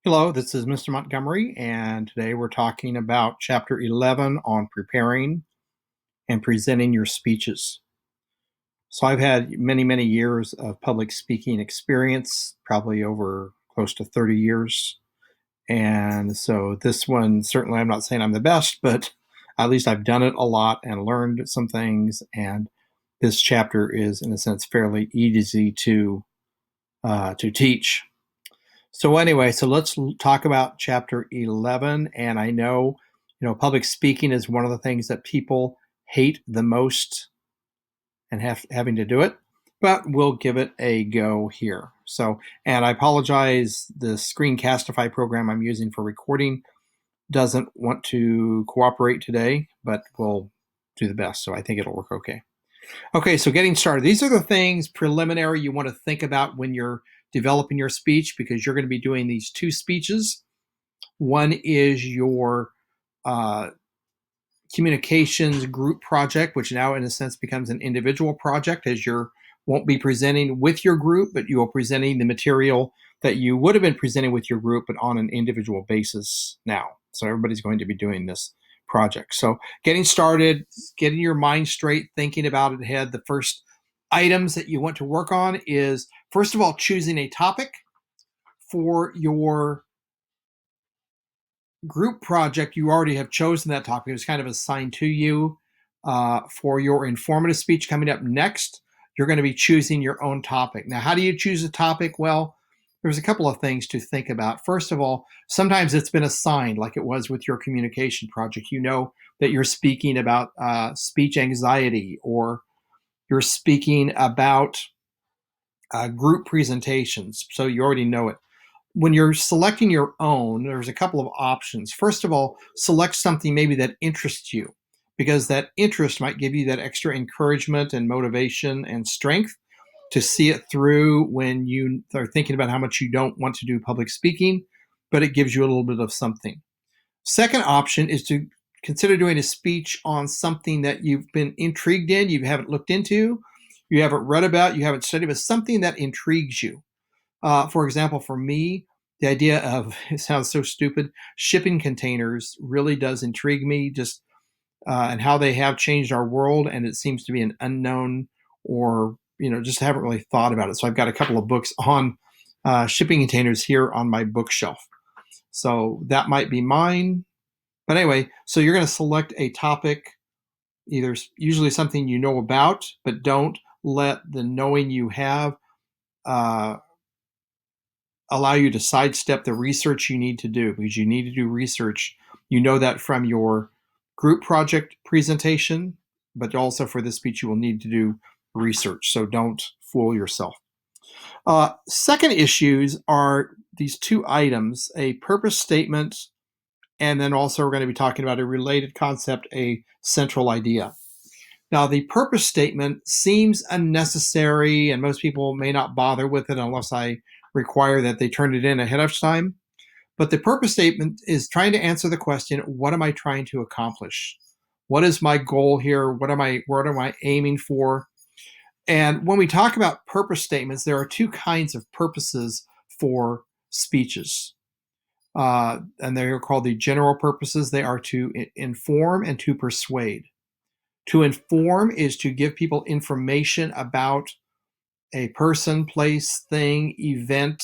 Hello, this is Mr. Montgomery, and today we're talking about Chapter 11 on preparing and presenting your speeches. So I've had many, many years of public speaking experience, probably over close to 30 years. And so this one, certainly I'm not saying I'm the best, but at least I've done it a lot and learned some things. And this chapter is, in a sense, fairly easy to teach. So anyway, so let's talk about chapter 11. And I know, public speaking is one of the things that people hate the most and having to do it, but we'll give it a go here. So, and I apologize, the Screencastify program I'm using for recording doesn't want to cooperate today, but we'll do the best. So I think it'll work okay. Okay, so getting started. These are the things preliminary you want to think about when you're developing your speech, because you're going to be doing these two speeches. One is your uh, communications group project, which now in a sense becomes an individual project, as you won't be presenting with your group, but you are presenting the material that you would have been presenting with your group, but on an individual basis now. So everybody's going to be doing this project. So getting started, getting your mind straight, thinking about it ahead. The first items that you want to work on is, first of all, choosing a topic for your group project. You already have chosen that topic. It was kind of assigned to you for your informative speech coming up next. You're going to be choosing your own topic. Now, how do you choose a topic? Well, there's a couple of things to think about. First of all, sometimes it's been assigned, like it was with your communication project. You know that you're speaking about speech anxiety, or you're speaking about group presentations. So you already know it. When you're selecting your own, there's a couple of options. First of all, select something maybe that interests you, because that interest might give you that extra encouragement and motivation and strength to see it through when you are thinking about how much you don't want to do public speaking, but it gives you a little bit of something. Second option is to consider doing a speech on something that you've been intrigued in, you haven't looked into, you haven't read about, you haven't studied, but something that intrigues you. For example, for me, the idea of, it sounds so stupid, shipping containers really does intrigue me, just and how they have changed our world. And it seems to be an unknown, or, just haven't really thought about it. So I've got a couple of books on shipping containers here on my bookshelf. So that might be mine. But anyway, so you're going to select a topic, either usually something you know about, but don't let the knowing you have uh, allow you to sidestep the research you need to do, because you need to do research. You know that from your group project presentation, but also for this speech, you will need to do research. So don't fool yourself. Second issues are these two items, a purpose statement, and then also we're going to be talking about a related concept, a central idea. Now, the purpose statement seems unnecessary, and most people may not bother with it unless I require that they turn it in ahead of time. But the purpose statement is trying to answer the question, what am I trying to accomplish? What is my goal here? What am I aiming for? And when we talk about purpose statements, there are two kinds of purposes for speeches. And they're called the general purposes. They are to inform and to persuade. To inform is to give people information about a person, place, thing, event,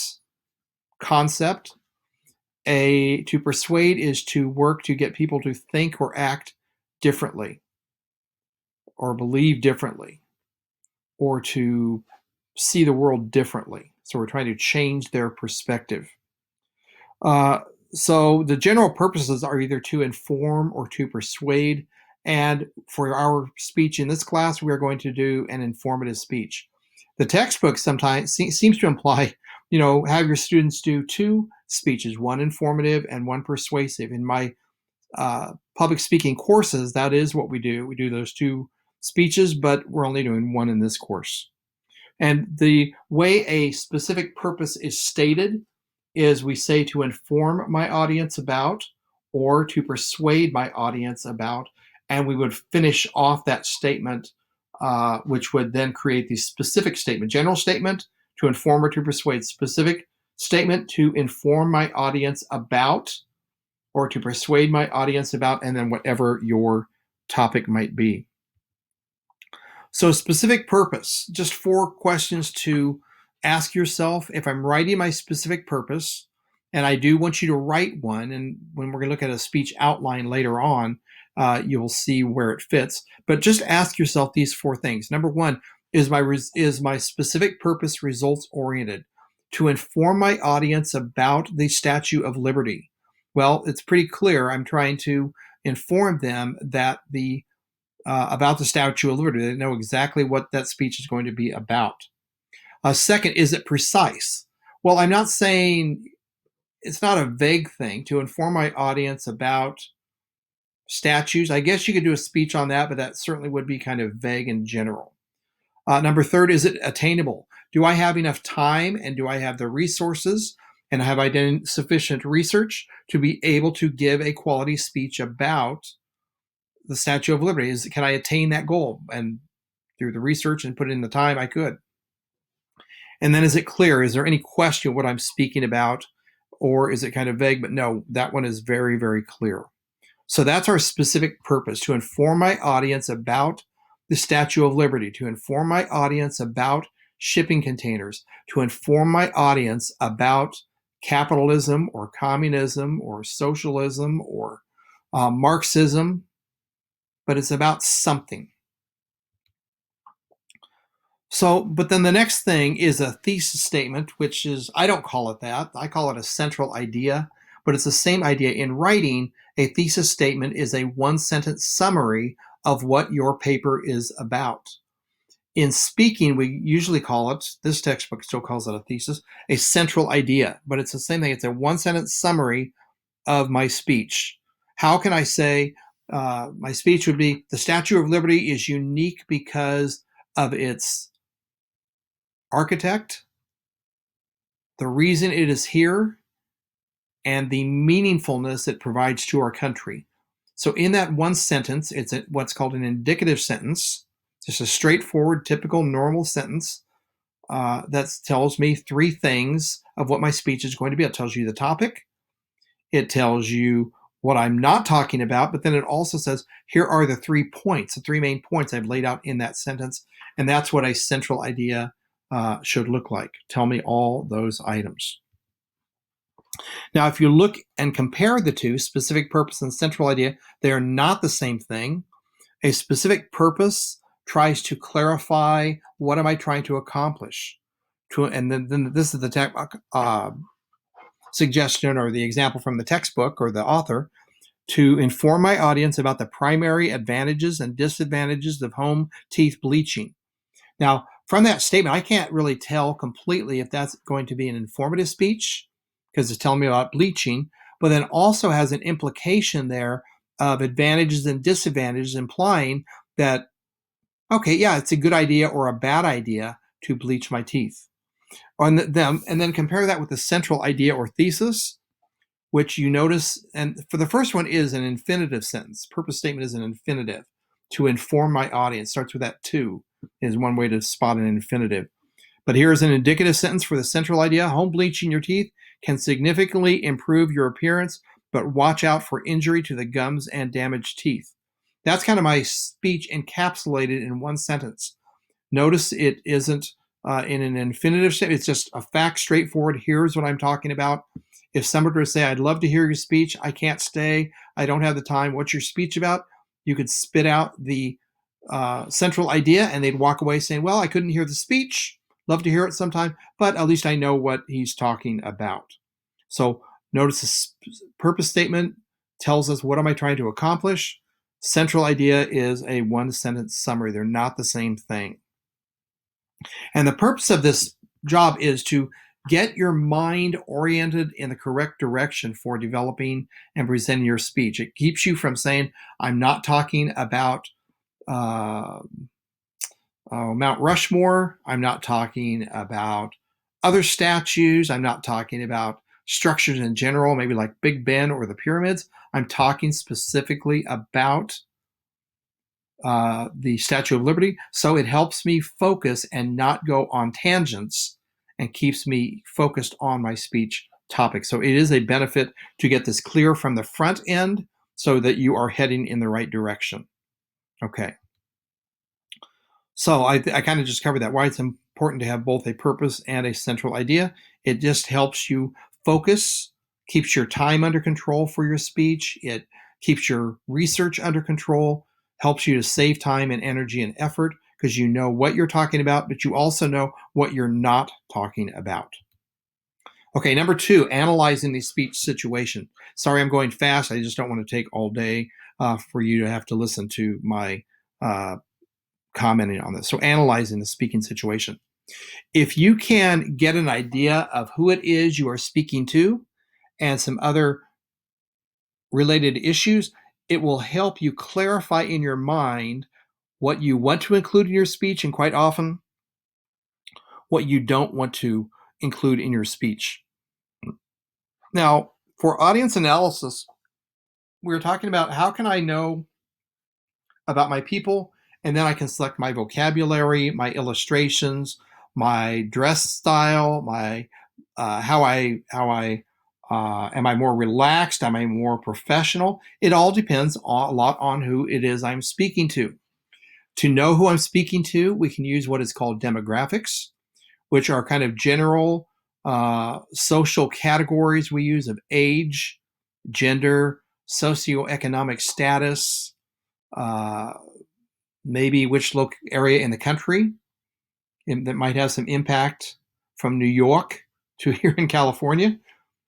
concept. To persuade is to work to get people to think or act differently, or believe differently, or to see the world differently. So we're trying to change their perspective. Uh, so the general purposes are either to inform or to persuade. And for our speech in this class, we are going to do an informative speech. The textbook sometimes seems to imply, have your students do two speeches, one informative and one persuasive. In my public speaking courses, that is what we do. We do those two speeches, but we're only doing one in this course. And the way a specific purpose is stated is we say to inform my audience about, or to persuade my audience about, and we would finish off that statement, which would then create the specific statement. General statement, to inform or to persuade. Specific statement to inform my audience about or to persuade my audience about, and then whatever your topic might be. So specific purpose, just 4 questions to ask yourself. If I'm writing my specific purpose, and I do want you to write one, and when we're going to look at a speech outline later on, you will see where it fits. But just ask yourself these 4 things. Number 1, is my specific purpose results oriented? To inform my audience about the Statue of Liberty. Well, it's pretty clear I'm trying to inform them that about the Statue of Liberty. They know exactly what that speech is going to be about. Second, is it precise? Well, I'm not saying, it's not a vague thing to inform my audience about statues. I guess you could do a speech on that, but that certainly would be kind of vague in general. Number 3, is it attainable? Do I have enough time, and do I have the resources, and have I done sufficient research to be able to give a quality speech about the Statue of Liberty? Can I attain that goal? And through the research and put in the time, I could. And then, is it clear? Is there any question what I'm speaking about, or is it kind of vague? But no, that one is very, very clear. So that's our specific purpose: to inform my audience about the Statue of Liberty, to inform my audience about shipping containers, to inform my audience about capitalism or communism or socialism or Marxism, but it's about something. So, but then the next thing is a thesis statement, which is, I don't call it that. I call it a central idea, but it's the same idea. In writing, a thesis statement is a 1-sentence summary of what your paper is about. In speaking, we usually call it, this textbook still calls it a thesis, a central idea, but it's the same thing. It's a 1-sentence summary of my speech. How can I say my speech would be, the Statue of Liberty is unique because of its architect, the reason it is here, and the meaningfulness it provides to our country. So in that 1 sentence, it's what's called an indicative sentence, just a straightforward, typical, normal sentence that tells me 3 things of what my speech is going to be. It tells you the topic, it tells you what I'm not talking about, but then it also says, here are the 3 points, the 3 main points I've laid out in that sentence, and that's what a central idea should look like. Tell me all those items. Now, if you look and compare the two, specific purpose and central idea, they are not the same thing. A specific purpose tries to clarify, what am I trying to accomplish? And then this is the suggestion or the example from the textbook or the author: to inform my audience about the primary advantages and disadvantages of home teeth bleaching. Now, from that statement, I can't really tell completely if that's going to be an informative speech, because it's telling me about bleaching, but then also has an implication there of advantages and disadvantages, implying that, okay, yeah, it's a good idea or a bad idea to bleach my teeth. And then compare that with the central idea or thesis, which you notice, and for the first one is an infinitive sentence. Purpose statement is an infinitive. To inform my audience starts with that to, is one way to spot an infinitive. But here is an indicative sentence for the central idea: home bleaching your teeth can significantly improve your appearance, but watch out for injury to the gums and damaged teeth. That's kind of my speech encapsulated in 1 sentence. Notice it isn't in an infinitive statement. It's just a fact, straightforward. Here's what I'm talking about. If somebody were to say, I'd love to hear your speech, I can't stay, I don't have the time, what's your speech about? You could spit out the central idea, and they'd walk away saying, well, I couldn't hear the speech, love to hear it sometime, but at least I know what he's talking about. So notice the purpose statement tells us, what am I trying to accomplish? Central idea is a 1-sentence summary. They're not the same thing. And the purpose of this job is to get your mind oriented in the correct direction for developing and presenting your speech. It keeps you from saying, I'm not talking about Mount Rushmore. I'm not talking about other statues. I'm not talking about structures in general, maybe like Big Ben or the pyramids. I'm talking specifically about the Statue of Liberty. So it helps me focus and not go on tangents and keeps me focused on my speech topic. So it is a benefit to get this clear from the front end so that you are heading in the right direction. Okay. So I kind of just covered that, why it's important to have both a purpose and a central idea. It just helps you focus, keeps your time under control for your speech. It keeps your research under control, helps you to save time and energy and effort because you know what you're talking about, but you also know what you're not talking about. Okay, number 2, analyzing the speech situation. Sorry, I'm going fast. I just don't want to take all day for you to have to listen to my commenting on this. So analyzing the speaking situation. If you can get an idea of who it is you are speaking to and some other related issues, it will help you clarify in your mind what you want to include in your speech, and quite often what you don't want to include in your speech. Now, for audience analysis, we're talking about how can I know about my people, and then I can select my vocabulary, my illustrations, my dress style, my how I am I more relaxed? Am I more professional? It all depends a lot on who it is I'm speaking to. To know who I'm speaking to, we can use what is called demographics, which are kind of general social categories we use of age, gender, socioeconomic status, uh, maybe which area in the country that might have some impact from New York to here in California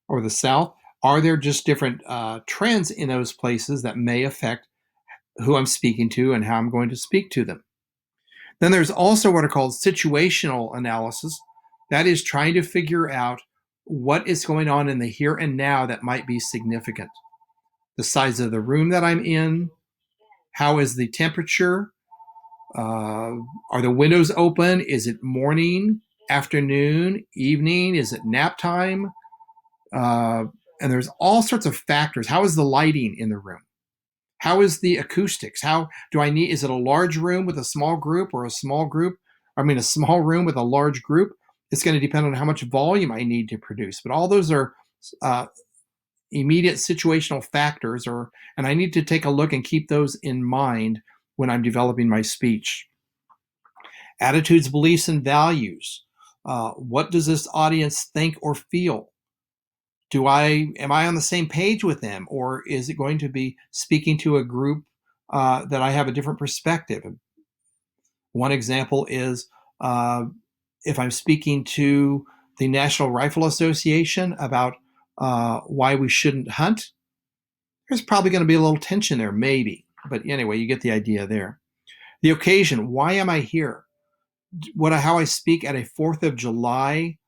or the South. Are there just different trends in those places that may affect who I'm speaking to and how I'm going to speak to them? Then there's also what are called situational analysis. That is trying to figure out what is going on in the here and now that might be significant. The size of the room that I'm in, how is the temperature, are the windows open? Is it morning, afternoon, evening? Is it nap time? And there's all sorts of factors. How is the lighting in the room? How is the acoustics? How do I need? Is it a large room with a small group, or a small group? I mean, a small room with a large group. It's going to depend on how much volume I need to produce. But all those are immediate situational factors, and I need to take a look and keep those in mind when I'm developing my speech. Attitudes, beliefs, and values. What does this audience think or feel? Am I on the same page with them, or is it going to be speaking to a group that I have a different perspective? One example is if I'm speaking to the National Rifle Association about why we shouldn't hunt, there's probably going to be a little tension there, maybe. But anyway, you get the idea there. The occasion, why am I here? How I speak at a 4th of July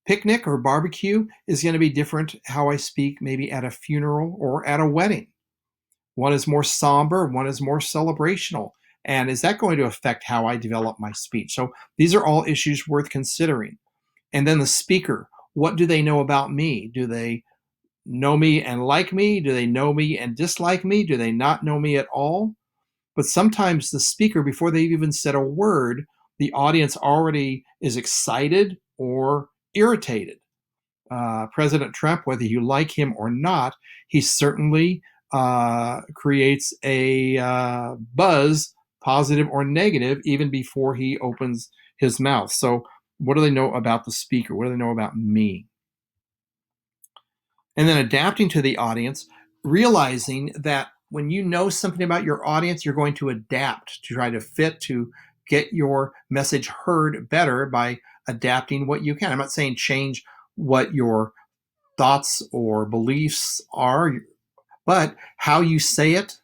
picnic or barbecue is going to be different how I speak maybe at a funeral or at a wedding. One is more somber, one is more celebrational. And is that going to affect how I develop my speech? So these are all issues worth considering. And then the speaker, what do they know about me? Do they know me and like me? Do they know me and dislike me? Do they not know me at all? But sometimes the speaker, before they've even said a word, the audience already is excited or irritated. President Trump, whether you like him or not, he certainly creates a buzz, positive or negative, even before he opens his mouth. So, what do they know about the speaker? What do they know about me? And then adapting to the audience, realizing that when you know something about your audience, you're going to adapt to try to fit to get your message heard better by adapting what you can. I'm not saying change what your thoughts or beliefs are, but how you say it.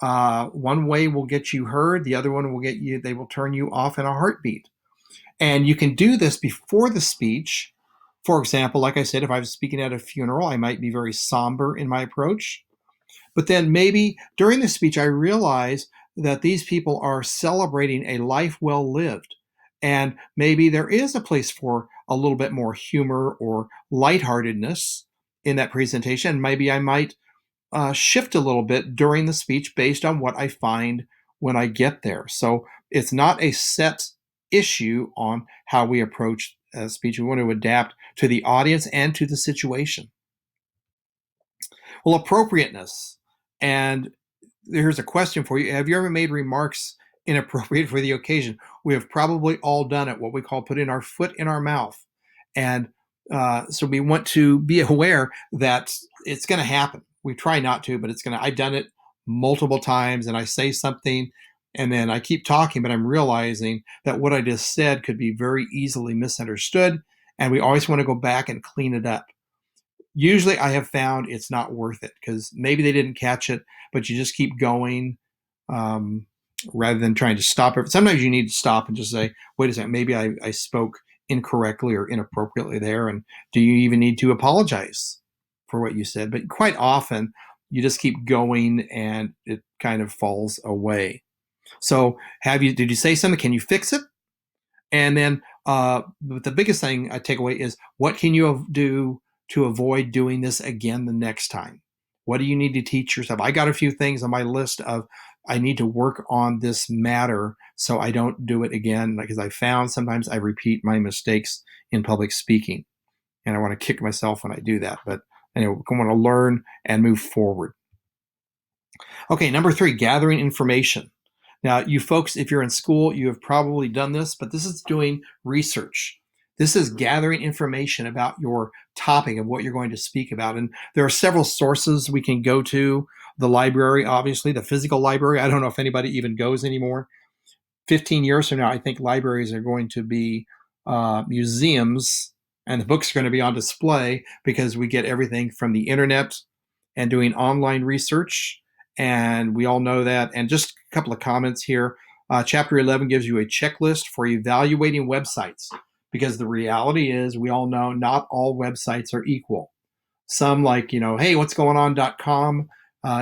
One way will get you heard, the other one will get you, they will turn you off in a heartbeat. And you can do this before the speech. For example, like I said, if I was speaking at a funeral, I might be very somber in my approach. But then maybe during the speech, I realize that these people are celebrating a life well lived. And maybe there is a place for a little bit more humor or lightheartedness in that presentation. Maybe I might shift a little bit during the speech based on what I find when I get there. So it's not a set issue on how we approach speech. We want to adapt to the audience and to the situation. Well, appropriateness. And here's a question for you. Have you ever made remarks inappropriate for the occasion? We have probably all done it, what we call putting our foot in our mouth. And so we want to be aware that it's going to happen. We try not to, but it's going to. I've done it multiple times, and I say something, and then I keep talking, but I'm realizing that what I just said could be very easily misunderstood, and we always want to go back and clean it up. Usually I have found it's not worth it because maybe they didn't catch it, but you just keep going um, rather than trying to stop it. Sometimes you need to stop and just say, wait a second, maybe I spoke incorrectly or inappropriately there. And do you even need to apologize for what you said? But quite often you just keep going and it kind of falls away. So did you say something? Can you fix it? And then but the biggest thing I take away is what can you do to avoid doing this again the next time? What do you need to teach yourself? I got a few things on my list of I need to work on this matter so I don't do it again, because I found sometimes I repeat my mistakes in public speaking, and I want to kick myself when I do that. But anyway, I want to learn and move forward. Okay, number 3, gathering information. Now, you folks, if you're in school, you have probably done this, but this is doing research. This is gathering information about your topic of what you're going to speak about. And there are several sources we can go to. The library, obviously, the physical library. I don't know if anybody even goes anymore. 15 years from now, I think libraries are going to be museums, and the books are going to be on display because we get everything from the internet and doing online research. And we all know that. And just a couple of comments here. Chapter 11 gives you a checklist for evaluating websites, because the reality is we all know not all websites are equal. Some, like, hey, what's going on.com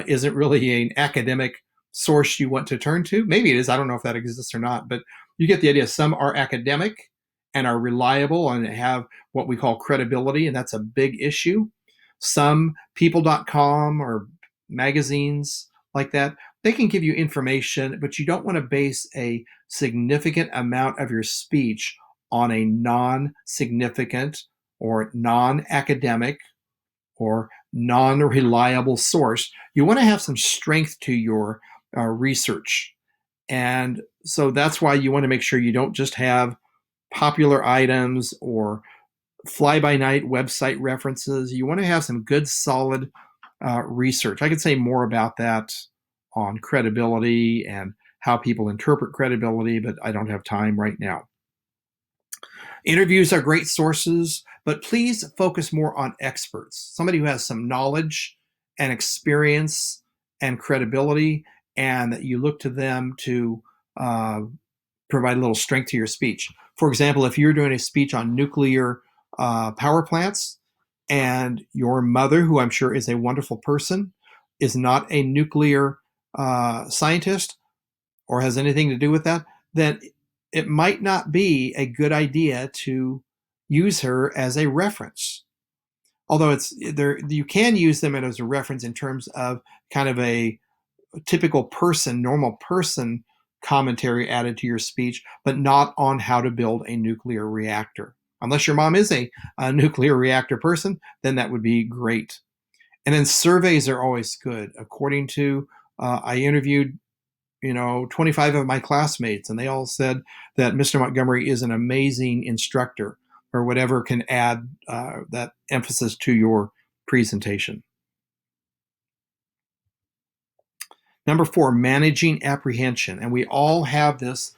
isn't really an academic source you want to turn to. Maybe it is. I don't know if that exists or not, but you get the idea. Some are academic and are reliable and have what we call credibility, and that's a big issue. Some people.com or magazines like that, they can give you information, but you don't want to base a significant amount of your speech on a non-significant or non-academic or non-reliable source. You want to have some strength to your research. And so that's why you want to make sure you don't just have popular items or fly-by-night website references. You want to have some good, solid research. I could say more about that on credibility and how people interpret credibility, but I don't have time right now. Interviews are great sources, but please focus more on experts, somebody who has some knowledge and experience and credibility, and that you look to them to provide a little strength to your speech. For example, if you're doing a speech on nuclear power plants, and your mother, who I'm sure is a wonderful person, is not a nuclear scientist or has anything to do with that, then it might not be a good idea to use her as a reference. Although it's there, you can use them as a reference in terms of kind of a typical person, normal person commentary added to your speech, but not on how to build a nuclear reactor. Unless your mom is a nuclear reactor person, then that would be great. And then surveys are always good. According to, I interviewed 25 of my classmates, and they all said that Mr. Montgomery is an amazing instructor, or whatever can add that emphasis to your presentation. Number 4, managing apprehension. And we all have this.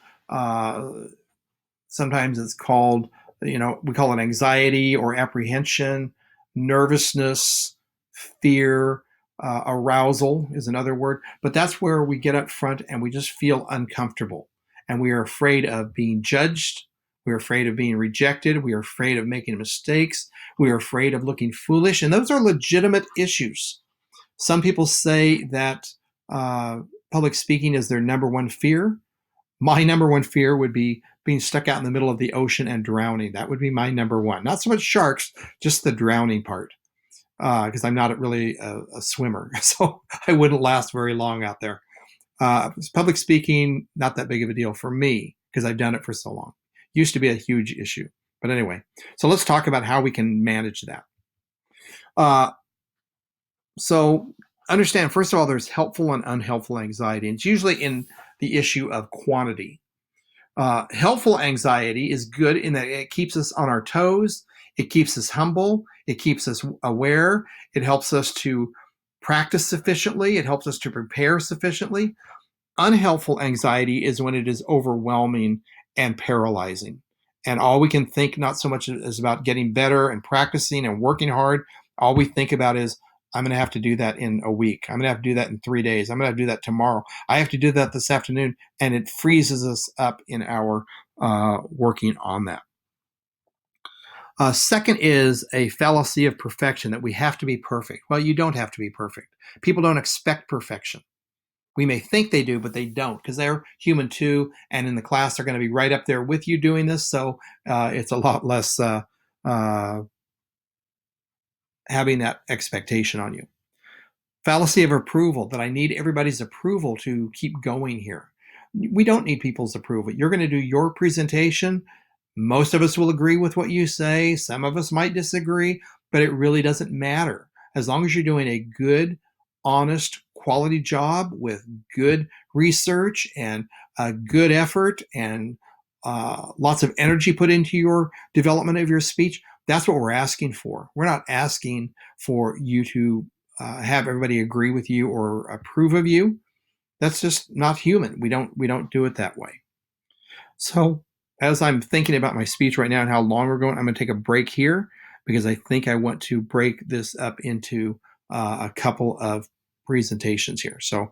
Sometimes it's called, we call it anxiety or apprehension, nervousness, fear. Arousal is another word, but that's where we get up front and we just feel uncomfortable, and we are afraid of being judged. We're afraid of being rejected. We are afraid of making mistakes. We are afraid of looking foolish, and those are legitimate issues. Some people say that public speaking is their number one fear. My number one fear would be being stuck out in the middle of the ocean and drowning. That would be my number one. Not so much sharks, just the drowning part. Because I'm not really a swimmer, so I wouldn't last very long out there. Public speaking, not that big of a deal for me because I've done it for so long. Used to be a huge issue. But anyway, so let's talk about how we can manage that. Uh, so understand, first of all, there's helpful and unhelpful anxiety. And it's usually in the issue of quantity. Helpful anxiety is good in that it keeps us on our toes, it keeps us humble, it keeps us aware, it helps us to practice sufficiently, it helps us to prepare sufficiently. Unhelpful anxiety is when it is overwhelming and paralyzing. And all we can think not so much is about getting better and practicing and working hard. All we think about is, I'm going to have to do that in a week. I'm going to have to do that in 3 days. I'm going to have to do that tomorrow. I have to do that this afternoon. And it freezes us up in our working on that. Second is a fallacy of perfection, that we have to be perfect. Well, you don't have to be perfect. People don't expect perfection. We may think they do, but they don't, because they're human too. And in the class, they're going to be right up there with you doing this. So it's a lot less having that expectation on you. Fallacy of approval, that I need everybody's approval to keep going here. We don't need people's approval. You're going to do your presentation. Most of us will agree with what you say. Some of us might disagree, but it really doesn't matter. As long as you're doing a good, honest, quality job with good research and a good effort and lots of energy put into your development of your speech, that's what we're asking for. We're not asking for you to have everybody agree with you or approve of you. That's just not human. We don't do it that way. So as I'm thinking about my speech right now and how long we're going, I'm going to take a break here because I think I want to break this up into a couple of presentations here. So